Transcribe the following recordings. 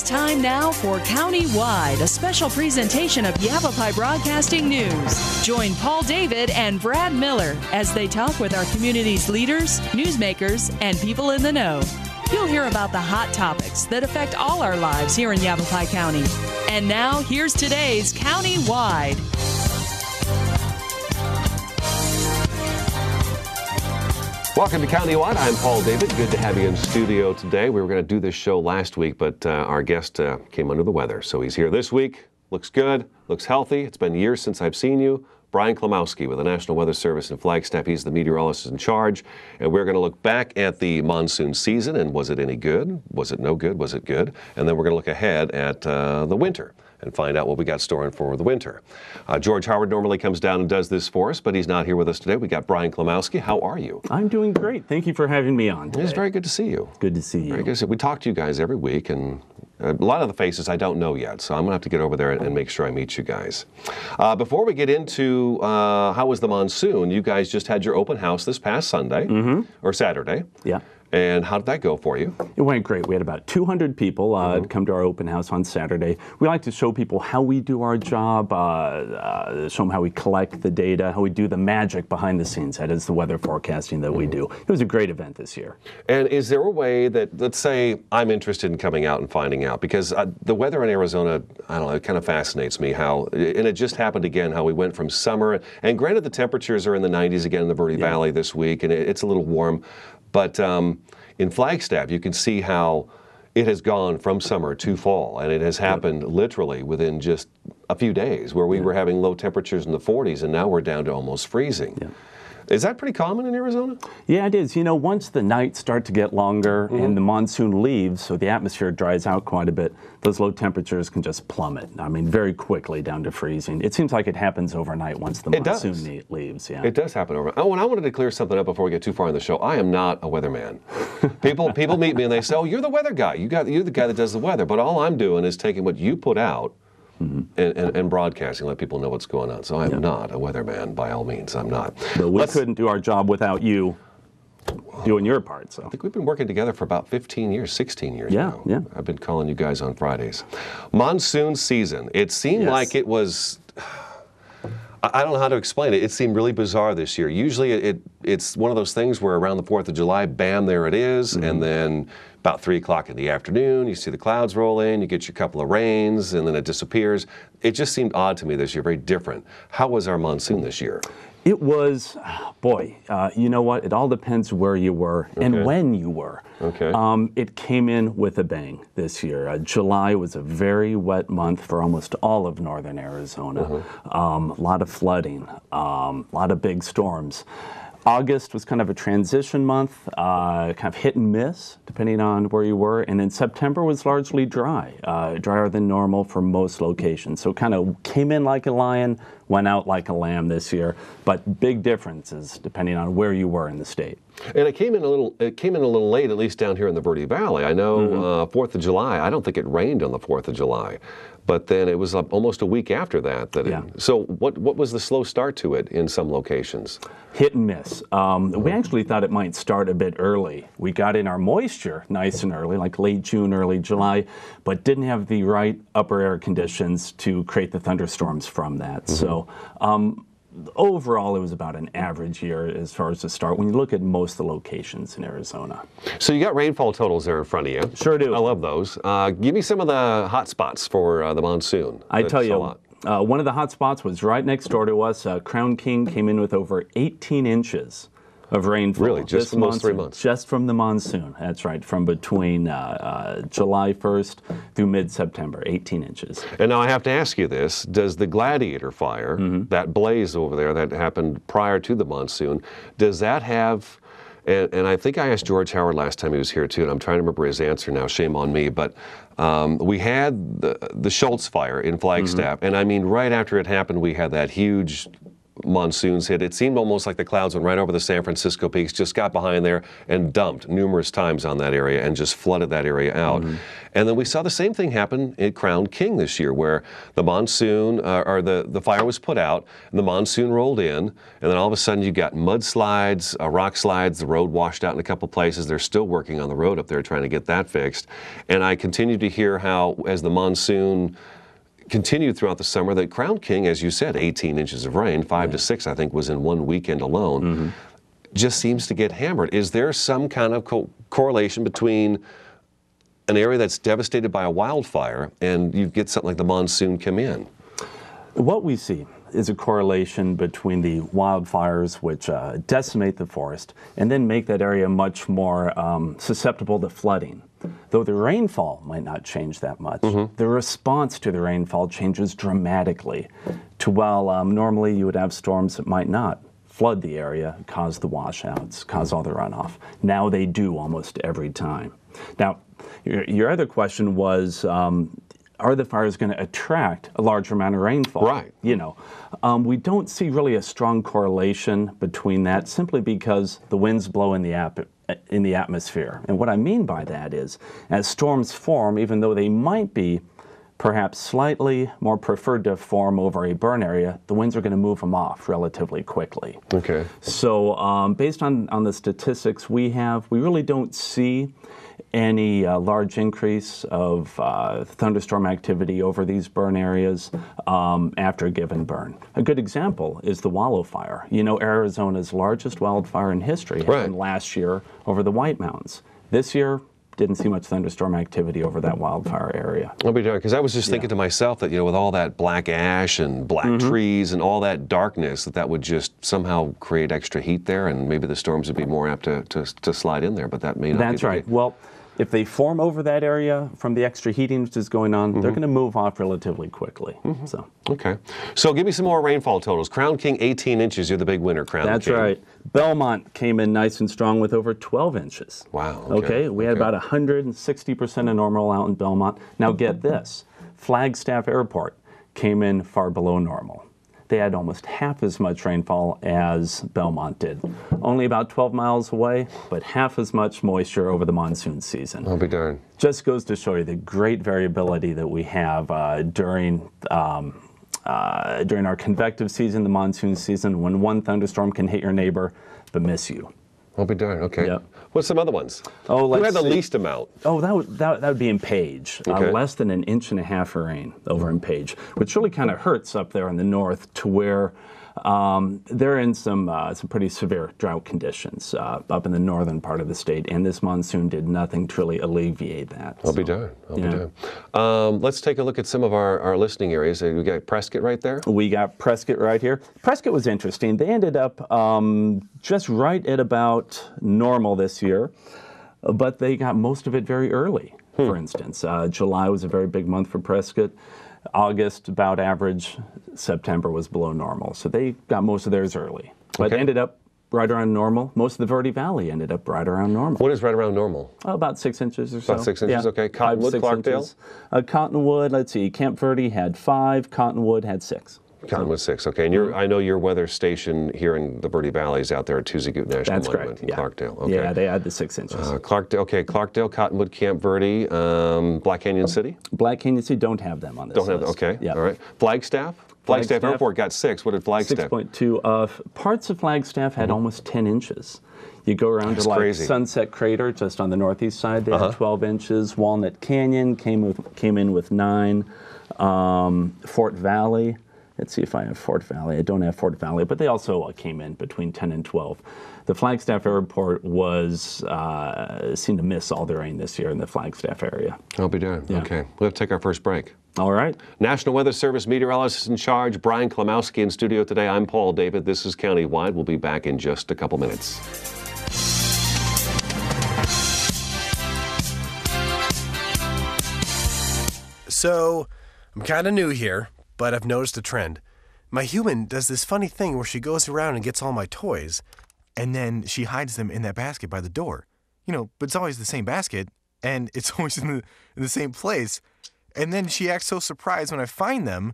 time now for Countywide, a special presentation of Yavapai Broadcasting News. Join Paul David and Brad Miller as they talk with our community's leaders, newsmakers, and people in the know. You'll hear about the hot topics that affect all our lives here in Yavapai County. And now, here's today's Countywide. Welcome to Countywide. I'm Paul David. Good to have you in studio today. We were going to do this show last week, but our guest came under the weather, so he's here this week. Looks good, looks healthy. It's been years since I've seen you. Brian Klimowski with the National Weather Service in Flagstaff. He's the meteorologist in charge, and we're going to look back at the monsoon season, and was it any good? Was it no good? Was it good? And then we're going to look ahead at the winter and find out what we got storing for the winter. George Howard normally comes down and does this for us, but he's not here with us today. We got Brian Klimowski. How are you? I'm doing great. Thank you for having me on today. It's very good to see you. Good to see you. Very good to see you. We talk to you guys every week, and a lot of the faces I don't know yet, so I'm going to have to get over there and make sure I meet you guys. Before we get into how was the monsoon, you guys just had your open house this past Sunday, or Saturday. Yeah. And how did that go for you? It went great. We had about 200 people come to our open house on Saturday. We like to show people how we do our job, show them how we collect the data, how we do the magic behind the scenes. That is the weather forecasting that we do. It was a great event this year. And is there a way that, let's say, I'm interested in coming out and finding out, because the weather in Arizona, I don't know, it kind of fascinates me how, and it just happened again, how we went from summer, and granted the temperatures are in the 90s again in the Verde Valley this week, and it's a little warm. But in Flagstaff, you can see how it has gone from summer to fall, and it has happened literally within just a few days, where we were having low temperatures in the 40s, and now we're down to almost freezing. Yeah. Is that pretty common in Arizona? Yeah, it is. You know, once the nights start to get longer and the monsoon leaves, so the atmosphere dries out quite a bit, those low temperatures can just plummet. I mean, very quickly down to freezing. It seems like it happens overnight once the monsoon leaves. Yeah. It does happen overnight. Oh, and I wanted to clear something up before we get too far in the show. I am not a weatherman. People meet me and they say, "Oh, you're the weather guy. You're the guy that does the weather." But all I'm doing is taking what you put out and broadcasting, let people know what's going on. So I'm not a weatherman by all means. I'm not. But we couldn't do our job without you doing your part. So I think we've been working together for about 15 years, 16 years now. Yeah. I've been calling you guys on Fridays. Monsoon season. It seemed like it was, I don't know how to explain it. It seemed really bizarre this year. Usually it's one of those things where around the 4th of July, bam, there it is, and then about 3 o'clock in the afternoon, you see the clouds roll in, you get your couple of rains, and then it disappears. It just seemed odd to me this year, very different. How was our monsoon this year? It was, boy, you know what? It all depends where you were and when you were. Okay. It came in with a bang this year. July was a very wet month for almost all of northern Arizona. A lot of flooding, a lot of big storms. August was kind of a transition month, kind of hit and miss, depending on where you were. And then September was largely dry, drier than normal for most locations. So kind of came in like a lion, went out like a lamb this year. But big differences depending on where you were in the state. And it came in a little late, at least down here in the Verde Valley. I know 4th of July, I don't think it rained on the 4th of July. But then it was almost a week after that. So what was the slow start to it in some locations? Hit and miss. We actually thought it might start a bit early. We got in our moisture nice and early, like late June, early July, but didn't have the right upper air conditions to create the thunderstorms from that. So overall, it was about an average year as far as the start when you look at most of the locations in Arizona. So you got rainfall totals there in front of you. Sure do. I love those. Give me some of the hot spots for the monsoon. I tell you, one of the hot spots was right next door to us. Crown King came in with over 18 inches of rainfall. Really? Just from those 3 months? Just from the monsoon. That's right. From between July 1st through mid-September, 18 inches. And now I have to ask you this. Does the Gladiator fire, that blaze over there that happened prior to the monsoon, does that have, and I think I asked George Howard last time he was here too, and I'm trying to remember his answer now, shame on me, but we had the Schultz fire in Flagstaff, and I mean right after it happened we had that huge monsoons hit, it seemed almost like the clouds went right over the San Francisco peaks, just got behind there and dumped numerous times on that area and just flooded that area out. And then we saw the same thing happen at Crown King this year, where the monsoon, or the fire was put out, and the monsoon rolled in, and then all of a sudden you got mudslides, rock slides, the road washed out in a couple places. They're still working on the road up there trying to get that fixed. And I continue to hear how, as the monsoon continued throughout the summer, that Crown King, as you said, 18 inches of rain, 5 to 6, I think, was in one weekend alone, just seems to get hammered. Is there some kind of correlation between an area that's devastated by a wildfire and you get something like the monsoon come in? What we see is a correlation between the wildfires, which decimate the forest, and then make that area much more susceptible to flooding. Though the rainfall might not change that much, the response to the rainfall changes dramatically. To while normally you would have storms that might not flood the area, cause the washouts, cause all the runoff. Now they do almost every time. Now, your other question was, are the fires going to attract a larger amount of rainfall? Right. You know, we don't see really a strong correlation between that, simply because the winds blow in the atmosphere. And what I mean by that is, as storms form, even though they might be perhaps slightly more preferred to form over a burn area, the winds are going to move them off relatively quickly. Okay. So based on the statistics we have, we really don't see any large increase of thunderstorm activity over these burn areas after a given burn. A good example is the Wallow Fire. You know, Arizona's largest wildfire in history happened last year over the White Mountains. This year, didn't see much thunderstorm activity over that wildfire area. I'll be darned, because I was just thinking to myself that, you know, with all that black ash and black trees and all that darkness, that would just somehow create extra heat there, and maybe the storms would be more apt to slide in there, but that may not be the case. That's right. Well, if they form over that area from the extra heating which is going on, they're going to move off relatively quickly. So. Okay. So give me some more rainfall totals. Crown King, 18 inches. You're the big winner, Crown King. That's right. Belmont came in nice and strong with over 12 inches. Wow. Okay. We had about 160% of normal out in Belmont. Now get this. Flagstaff Airport came in far below normal. They had almost half as much rainfall as Belmont did. Only about 12 miles away, but half as much moisture over the monsoon season. I'll be darned. Just goes to show you the great variability that we have during our convective season, the monsoon season, when one thunderstorm can hit your neighbor but miss you. I'll be darned. Okay. Yep. What's some other ones? Oh, Who had the least amount? Oh, that would be in Page. Okay. Less than an inch and a half of rain over in Page, which really kind of hurts up there in the north, to where they're in some pretty severe drought conditions up in the northern part of the state, and this monsoon did nothing to really alleviate that. I'll be darned. I'll be darned. Let's take a look at some of our listening areas. We got Prescott right there. We got Prescott right here. Prescott was interesting. They ended up just right at about normal this year, but they got most of it very early. For instance, July was a very big month for Prescott. August, about average. September was below normal. So they got most of theirs early. But ended up right around normal. Most of the Verde Valley ended up right around normal. What is right around normal? About 6 inches or so. About 6 inches, okay. Cottonwood, 5 to 6 Clarkdale? inches. Cottonwood, let's see, Camp Verde had 5, Cottonwood had 6. Cottonwood 6, okay. And I know your weather station here in the Verde Valley is out there at Tuzagoot National Monument in Clarkdale. Okay. Yeah, they had the 6 inches. Clarkdale, Cottonwood, Camp Verde, Black Canyon City? Black Canyon City don't have them on this list. Don't have them, okay. All right. Flagstaff Airport got 6. What did Flagstaff? 6.2. Parts of Flagstaff had almost 10 inches. You go around to crazy. Sunset Crater, just on the northeast side, they had 12 inches. Walnut Canyon came in with 9. Fort Valley. Let's see if I have Fort Valley. I don't have Fort Valley, but they also came in between 10 and 12. The Flagstaff Airport seemed to miss all the rain this year in the Flagstaff area. I'll be darned. Yeah. Okay. We'll have to take our first break. All right. National Weather Service meteorologist in charge, Brian Klimowski, in studio today. I'm Paul David. This is Countywide. We'll be back in just a couple minutes. So, I'm kind of new here, but I've noticed a trend. My human does this funny thing where she goes around and gets all my toys, and then she hides them in that basket by the door. You know, but it's always the same basket, and it's always in the same place. And then she acts so surprised when I find them,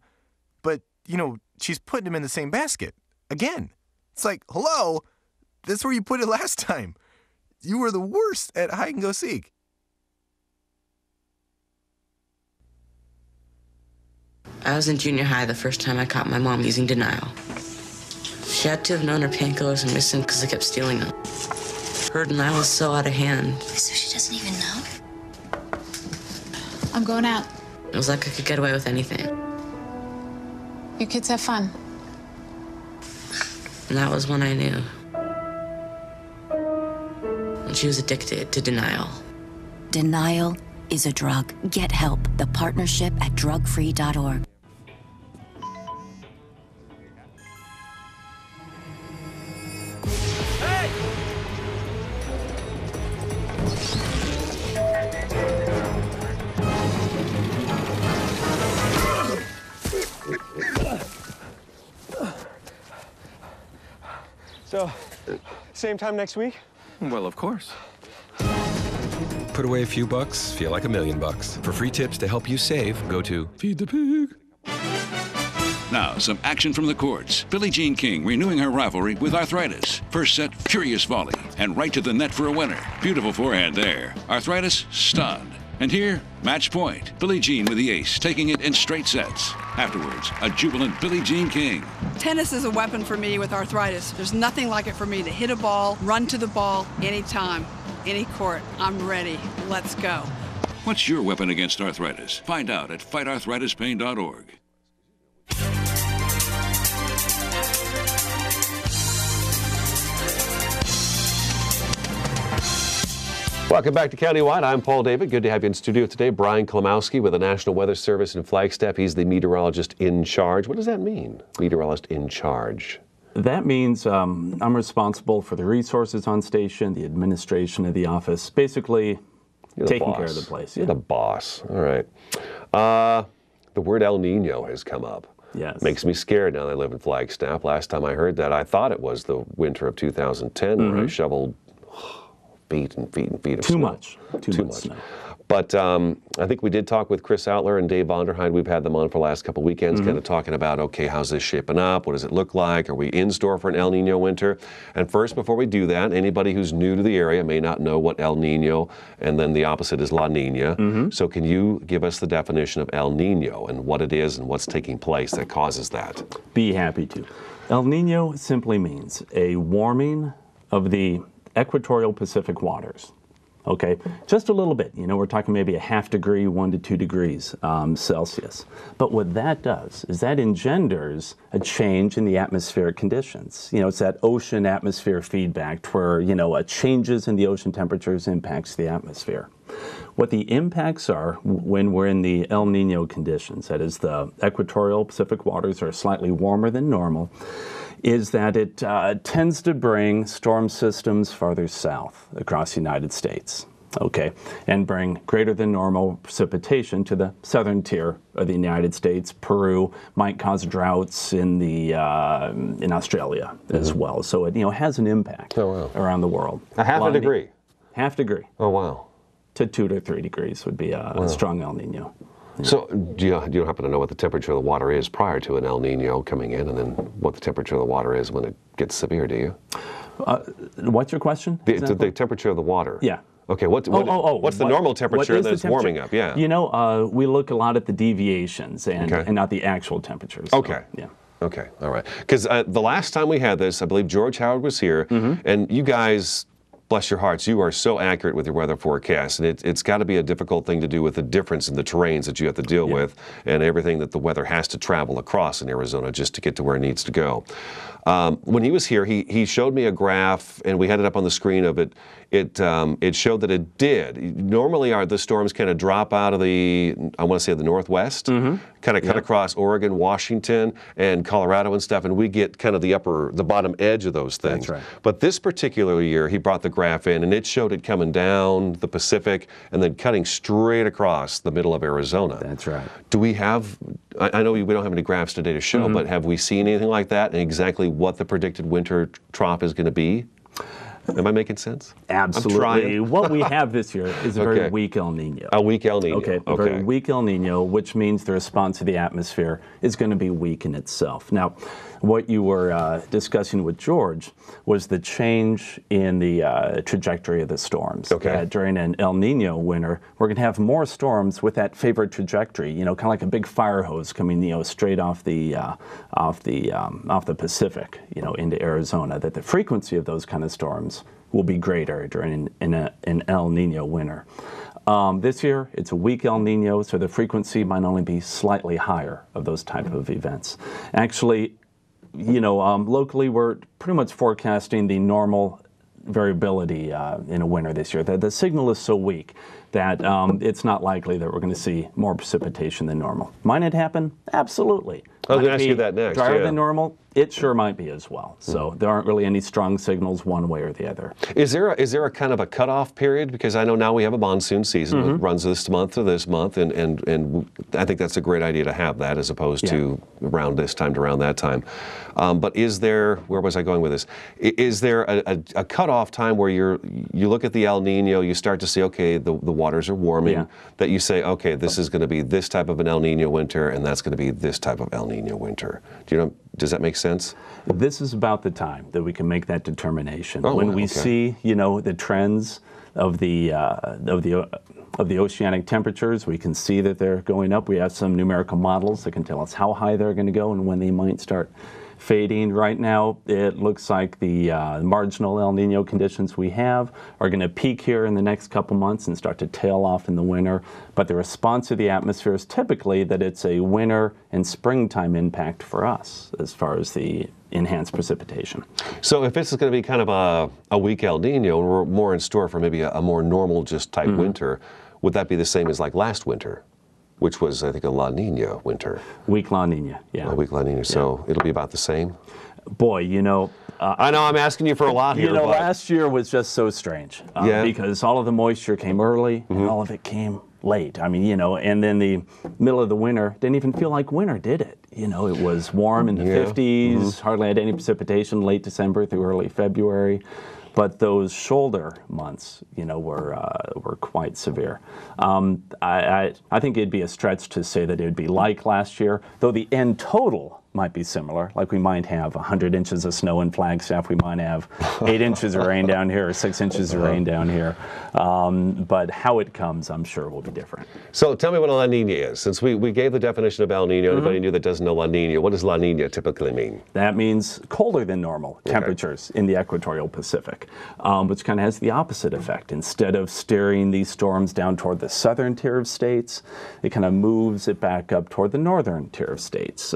but, you know, she's putting them in the same basket. again. It's like, hello, that's where you put it last time. You were the worst at hide and go seek. I was in junior high the first time I caught my mom using denial. She had to have known her painkillers were missing because I kept stealing them. Her denial was so out of hand. So she doesn't even know? I'm going out. It was like I could get away with anything. You kids have fun. And that was when I knew. When she was addicted to denial. Denial is a drug. Get help. The partnership at drugfree.org. So, same time next week? Well, of course. Put away a few bucks, feel like $1 million. For free tips to help you save, go to Feed the Pig. Now, some action from the courts. Billie Jean King renewing her rivalry with Arthritis. First set, furious volley, and right to the net for a winner. Beautiful forehand there. Arthritis, stunned. And here, match point. Billie Jean with the ace, taking it in straight sets. Afterwards, a jubilant Billie Jean King. Tennis is a weapon for me with arthritis. There's nothing like it for me to hit a ball, run to the ball, anytime, any court. I'm ready. Let's go. What's your weapon against arthritis? Find out at fightarthritispain.org. Welcome back to Countywide. I'm Paul David. Good to have you in studio today. Brian Klimowski with the National Weather Service in Flagstaff. He's the meteorologist in charge. What does that mean, meteorologist in charge? That means I'm responsible for the resources on station, the administration of the office, basically taking care of the place. You're the boss. All right. The word El Nino has come up. Yes. Makes me scared now that I live in Flagstaff. Last time I heard that, I thought it was the winter of 2010 where I shoveled feet and feet and feet of snow. Too much snow. But I think we did talk with Chris Outler and Dave Vonderheide. We've had them on for the last couple of weekends, kind of talking about, okay, how's this shaping up? What does it look like? Are we in store for an El Nino winter? And first, before we do that, anybody who's new to the area may not know what El Nino, and then the opposite is La Nina. So can you give us the definition of El Nino and what it is and what's taking place that causes that? Be happy to. El Nino simply means a warming of the equatorial Pacific waters. Okay, just a little bit. You know, we're talking maybe a half degree, 1 to 2 degrees Celsius. But what that does is that engenders a change in the atmospheric conditions. You know, it's that ocean-atmosphere feedback where, you know, changes in the ocean temperatures impacts the atmosphere. What the impacts are when we're in the El Nino conditions, that is the equatorial Pacific waters are slightly warmer than normal, is that it tends to bring storm systems farther south across the United States, okay, and bring greater than normal precipitation to the southern tier of the United States. Peru might cause droughts in Australia as well. So it, you know, has an impact around the world. A half a degree? Half degree. Oh, wow. To 2 to 3 degrees would be a strong El Nino. Yeah. So do you happen to know what the temperature of the water is prior to an El Nino coming in, and then what the temperature of the water is when it gets severe, do you? What's your question? The temperature of the water. Yeah. Okay, what's the normal temperature that's warming up? Yeah. You know, we look a lot at the deviations and not the actual temperatures. So, okay. Yeah. Okay, all right. Because the last time we had this, I believe George Howard was here, and you guys, bless your hearts, you are so accurate with your weather forecast, and it's got to be a difficult thing to do with the difference in the terrains that you have to deal with and everything that the weather has to travel across in Arizona just to get to where it needs to go. When he was here, he showed me a graph, and we had it up on the screen of it. It showed that it did. Normally, the storms kind of drop out of the, I want to say the northwest, kind of cut across Oregon, Washington, and Colorado and stuff, and we get kind of the bottom edge of those things. That's right. But this particular year, he brought the graph in, and it showed it coming down the Pacific and then cutting straight across the middle of Arizona. That's right. Do we have, I know we don't have any graphs today to show, but have we seen anything like that and exactly what the predicted winter trough is going to be? Am I making sense? Absolutely. What we have this year is a very weak El Nino. A weak El Nino. Okay, a very weak El Nino, which means the response to the atmosphere is going to be weak in itself. Now, what you were discussing with George was the change in the trajectory of the storms. Okay. During an El Nino winter, we're going to have more storms with that favored trajectory. You know, kind of like a big fire hose coming, you know, straight off the Pacific, you know, into Arizona. That the frequency of those kind of storms will be greater during an El Nino winter. This year, it's a weak El Nino, so the frequency might only be slightly higher of those type of events. Actually, you know, locally, we're pretty much forecasting the normal variability in a winter this year. The signal is so weak that it's not likely that we're going to see more precipitation than normal. Might it happen? Absolutely. I was going to ask you that next. Drier than normal? It sure might be as well. So there aren't really any strong signals one way or the other. Is there a kind of a cutoff period? Because I know now we have a monsoon season that runs this month to this month, and I think that's a great idea to have that as opposed to around this time to around that time. But is there, where was I going with this? Is there a cutoff time where you look at the El Nino, you start to see, okay, the waters are warming, that you say, okay, this is going to be this type of an El Nino winter, and that's going to be this type of El Nino winter. Does that make sense? This is about the time that we can make that determination. Oh, when we see, you know, the trends of the oceanic temperatures, we can see that they're going up. We have some numerical models that can tell us how high they're going to go and when they might start fading. Right now, it looks like the marginal El Nino conditions we have are going to peak here in the next couple months and start to tail off in the winter. But the response to the atmosphere is typically that it's a winter and springtime impact for us as far as the enhanced precipitation. So if this is going to be kind of a weak El Nino, and we're more in store for maybe a more normal just type winter, would that be the same as like last winter, which was, I think, a La Nina winter? Weak La Nina, yeah. A weak La Nina, so it'll be about the same? Boy, you know... I know I'm asking you for a lot here. You know, last year was just so strange because all of the moisture came early and all of it came late. I mean, you know, and then the middle of the winter didn't even feel like winter, did it? You know, it was warm in the 50s, hardly had any precipitation late December through early February. But those shoulder months, you know, were quite severe. I think it'd be a stretch to say that it would be like last year, though the end total might be similar. Like we might have 100 inches of snow in Flagstaff, we might have 8 inches of rain down here, or 6 inches of rain down here. But how it comes, I'm sure, will be different. So tell me what a La Nina is. Since we gave the definition of El Nino, anybody new that doesn't know La Nina, what does La Nina typically mean? That means colder than normal temperatures in the equatorial Pacific, which kind of has the opposite effect. Instead of steering these storms down toward the southern tier of states, it kind of moves it back up toward the northern tier of states.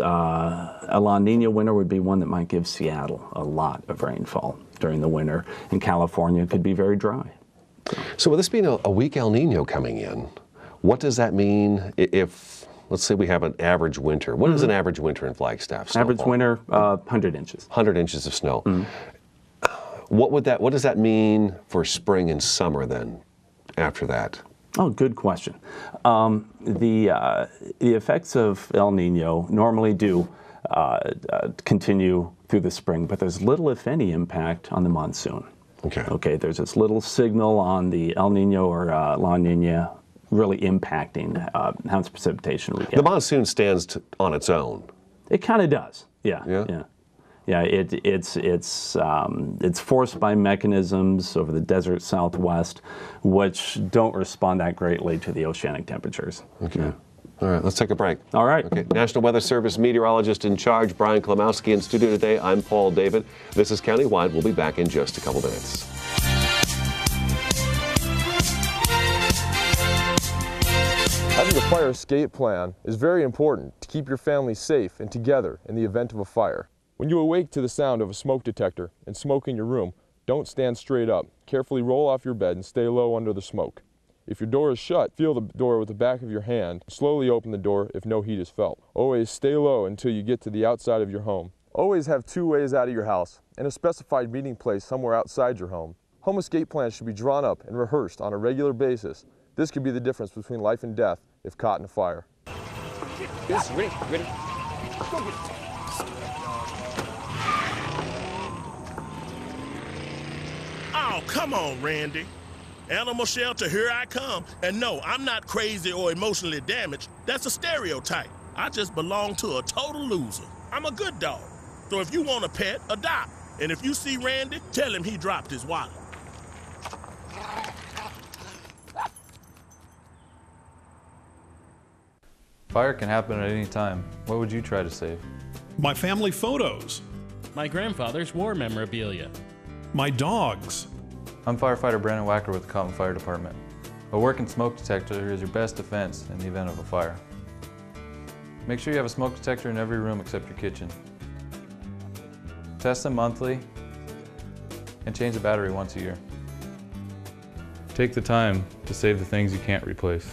A La Nina winter would be one that might give Seattle a lot of rainfall during the winter, and California could be very dry. So with this being a weak El Nino coming in, what does that mean if, let's say we have an average winter? What is an average winter in Flagstaff? Average winter, 100 inches. 100 inches of snow. What does that mean for spring and summer then, after that? Oh, good question. The effects of El Nino normally do continue through the spring, but there's little, if any, impact on the monsoon. Okay, there's this little signal on the El Nino or La Nina really impacting how much precipitation we get. The monsoon stands on its own. It kind of does, yeah. It's forced by mechanisms over the desert Southwest, which don't respond that greatly to the oceanic temperatures. Okay. All right, let's take a break. All right. Okay. National Weather Service meteorologist in charge, Brian Klimowski, in studio today. I'm Paul David. This is Countywide. We'll be back in just a couple minutes. Having a fire escape plan is very important to keep your family safe and together in the event of a fire. When you awake to the sound of a smoke detector and smoke in your room, don't stand straight up. Carefully roll off your bed and stay low under the smoke. If your door is shut, feel the door with the back of your hand. Slowly open the door if no heat is felt. Always stay low until you get to the outside of your home. Always have 2 ways out of your house and a specified meeting place somewhere outside your home. Home escape plans should be drawn up and rehearsed on a regular basis. This could be the difference between life and death if caught in a fire. Yes, ready? Go get it. Oh, come on, Randy. Animal shelter, here I come. And no, I'm not crazy or emotionally damaged. That's a stereotype. I just belong to a total loser. I'm a good dog. So if you want a pet, adopt. And if you see Randy, tell him he dropped his wallet. Fire can happen at any time. What would you try to save? My family photos. My grandfather's war memorabilia. My dogs. I'm firefighter Brandon Wacker with the Cotton Fire Department. A working smoke detector is your best defense in the event of a fire. Make sure you have a smoke detector in every room except your kitchen. Test them monthly and change the battery once a year. Take the time to save the things you can't replace.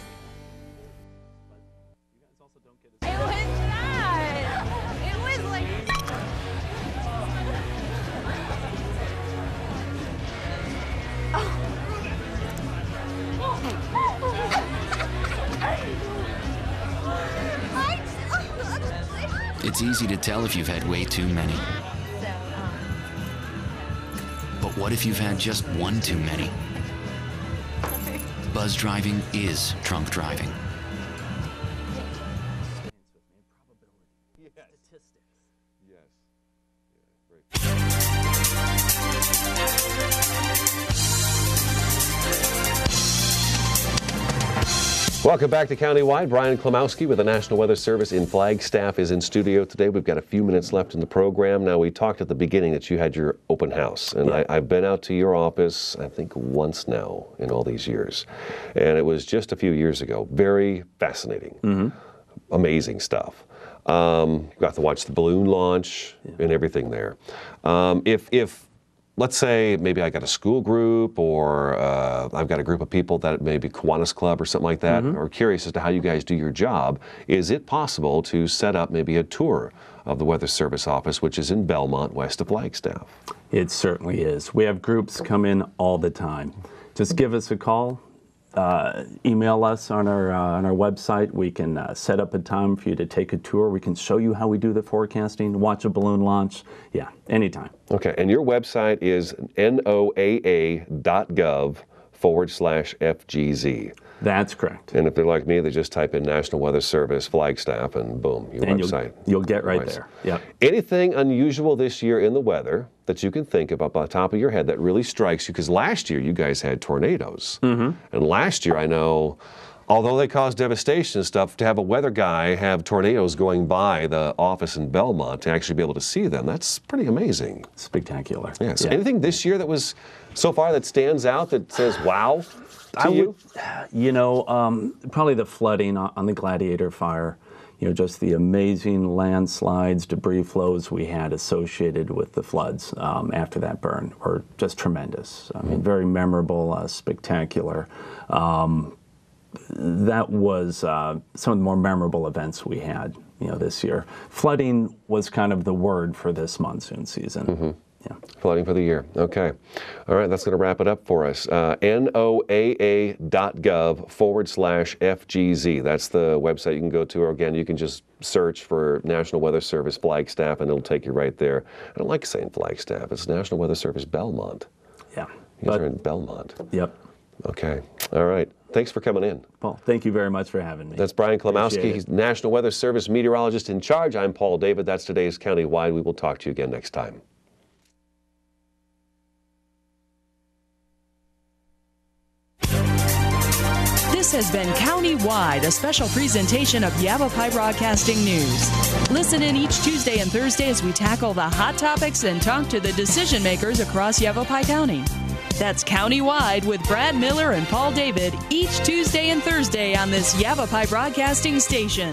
It's easy to tell if you've had way too many. But what if you've had just one too many? Buzz driving is drunk driving. Welcome back to Countywide. Brian Klimowski with the National Weather Service in Flagstaff is in studio today. We've got a few minutes left in the program. Now, we talked at the beginning that you had your open house, and I've been out to your office, I think, once now in all these years. And it was just a few years ago. Very fascinating. Amazing stuff. Got to watch the balloon launch and everything there. If let's say maybe I got a school group or I've got a group of people that maybe Kiwanis Club or something like that, or curious as to how you guys do your job, is it possible to set up maybe a tour of the Weather Service office, which is in Belmont, west of Flagstaff? It certainly is. We have groups come in all the time. Just give us a call. Email us on our website. We can set up a time for you to take a tour. We can show you how we do the forecasting, watch a balloon launch. Yeah, anytime. Okay, and your website is noaa.gov/FGZ. That's correct. And if they're like me, they just type in National Weather Service Flagstaff and boom, your website. You'll get right there. Yep. Anything unusual this year in the weather that you can think of off the top of your head that really strikes you? Because last year you guys had tornadoes. And last year I know, although they caused devastation and stuff, to have a weather guy have tornadoes going by the office in Belmont to actually be able to see them, that's pretty amazing. Spectacular. Yeah. So anything this year that was so far that stands out that says, wow? Probably the flooding on the Gladiator fire, just the amazing landslides, debris flows we had associated with the floods after that burn were just tremendous. I mean, very memorable, spectacular. That was some of the more memorable events we had, this year. Flooding was kind of the word for this monsoon season. Yeah. Flooding for the year. Okay. All right, that's going to wrap it up for us. NOAA.gov/FGZ. That's the website you can go to. Or again, you can just search for National Weather Service Flagstaff, and it'll take you right there. I don't like saying Flagstaff. It's National Weather Service Belmont. Yeah. You guys are in Belmont. Yep. Okay. All right. Thanks for coming in. Paul, thank you very much for having me. That's Brian Klimowski. He's National Weather Service meteorologist in charge. I'm Paul David. That's today's Countywide. We will talk to you again next time. This has been Countywide, a special presentation of Yavapai Broadcasting News. Listen in each Tuesday and Thursday as we tackle the hot topics and talk to the decision makers across Yavapai County. That's Countywide with Brad Miller and Paul David each Tuesday and Thursday on this Yavapai Broadcasting station.